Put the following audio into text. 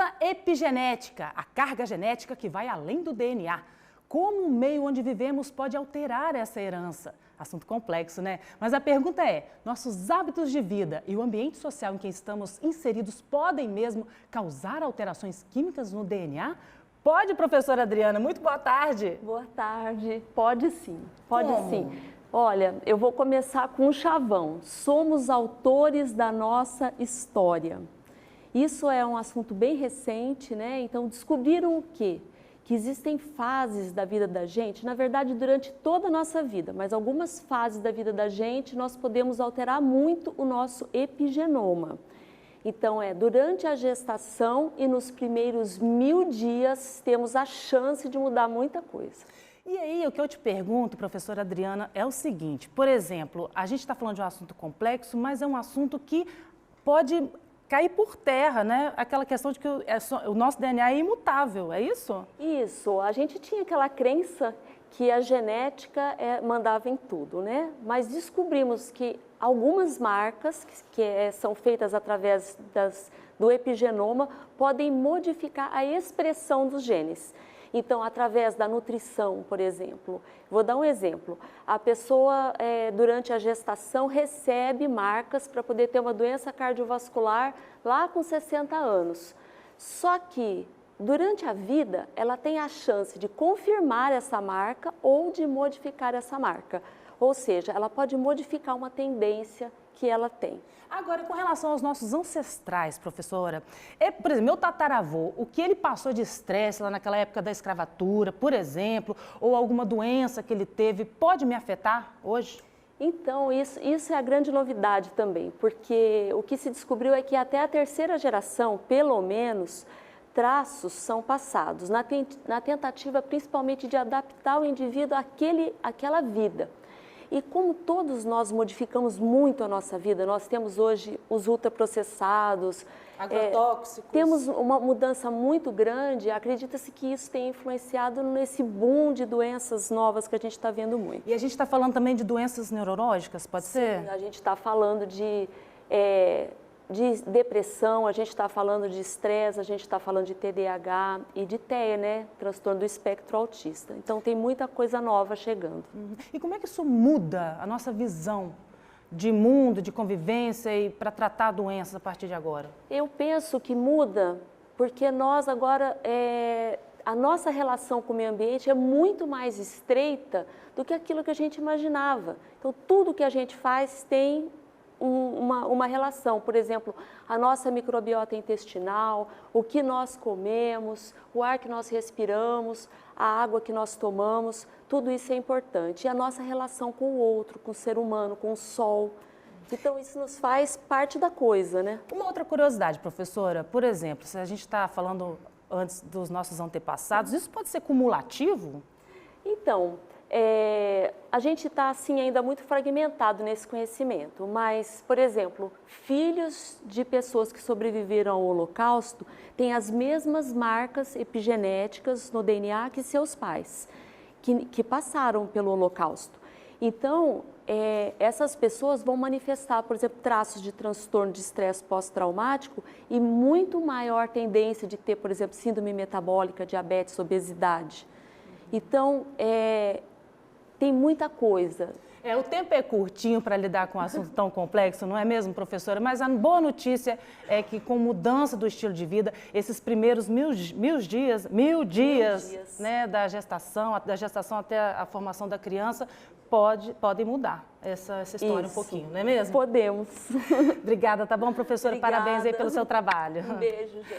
Herança epigenética, a carga genética que vai além do DNA. Como o meio onde vivemos pode alterar essa herança? Assunto complexo, né? Mas a pergunta é, nossos hábitos de vida e o ambiente social em que estamos inseridos podem mesmo causar alterações químicas no DNA? Pode, professora Adriana? Muito boa tarde. Boa tarde. Pode sim, pode Como? sim. Olha, eu vou começar com um chavão. Somos autores da nossa história. Isso é um assunto bem recente, né? Então, descobriram o quê? Que existem fases da vida da gente, na verdade, durante toda a nossa vida, mas algumas fases da vida da gente, nós podemos alterar muito o nosso epigenoma. Então, durante a gestação e nos primeiros 1000 dias, temos a chance de mudar muita coisa. E aí, o que eu te pergunto, professora Adriana, é o seguinte, por exemplo, a gente está falando de um assunto complexo, mas é um assunto que pode cair por terra, né? Aquela questão de que o nosso DNA é imutável, é isso? Isso, a gente tinha aquela crença que a genética mandava em tudo, né? Mas descobrimos que algumas marcas que são feitas através do epigenoma podem modificar a expressão dos genes. Então, através da nutrição, por exemplo, vou dar um exemplo, a pessoa durante a gestação recebe marcas para poder ter uma doença cardiovascular lá com 60 anos. Só que durante a vida, ela tem a chance de confirmar essa marca ou de modificar essa marca. Ou seja, ela pode modificar uma tendência que ela tem. Agora, com relação aos nossos ancestrais, professora, por exemplo, meu tataravô, o que ele passou de estresse lá naquela época da escravatura, por exemplo, ou alguma doença que ele teve, pode me afetar hoje? Então, isso é a grande novidade também, porque o que se descobriu é que até a terceira geração, pelo menos, traços são passados, na tentativa principalmente de adaptar o indivíduo àquela vida. E como todos nós modificamos muito a nossa vida, nós temos hoje os ultraprocessados, agrotóxicos. Temos uma mudança muito grande, acredita-se que isso tem influenciado nesse boom de doenças novas que a gente está vendo muito. E a gente está falando também de doenças neurológicas, pode ser? Sim, a gente está falando de depressão, a gente está falando de estresse, a gente está falando de TDAH e de TEA, né? Transtorno do espectro autista. Então, tem muita coisa nova chegando. E como é que isso muda a nossa visão de mundo, de convivência e para tratar doenças a partir de agora? Eu penso que muda porque nós agora, a nossa relação com o meio ambiente é muito mais estreita do que aquilo que a gente imaginava. Então, tudo que a gente faz tem uma relação, por exemplo, a nossa microbiota intestinal, o que nós comemos, o ar que nós respiramos, a água que nós tomamos, tudo isso é importante. E a nossa relação com o outro, com o ser humano, com o sol. Então, isso nos faz parte da coisa, né? Uma outra curiosidade, professora, por exemplo, se a gente está falando antes dos nossos antepassados, isso pode ser cumulativo? Então, a gente está assim ainda muito fragmentado nesse conhecimento, mas, por exemplo, filhos de pessoas que sobreviveram ao Holocausto têm as mesmas marcas epigenéticas no DNA que seus pais, que passaram pelo Holocausto. Então, essas pessoas vão manifestar, por exemplo, traços de transtorno de estresse pós-traumático e muito maior tendência de ter, por exemplo, síndrome metabólica, diabetes, obesidade. Então, tem muita coisa. O tempo é curtinho para lidar com um assunto tão complexo, não é mesmo, professora? Mas a boa notícia é que com mudança do estilo de vida, esses primeiros mil dias, né, da gestação até a formação da criança, podem mudar essa história um pouquinho, não é mesmo? Podemos. Obrigada, tá bom, professora? Obrigada. Parabéns aí pelo seu trabalho. Um beijo, gente.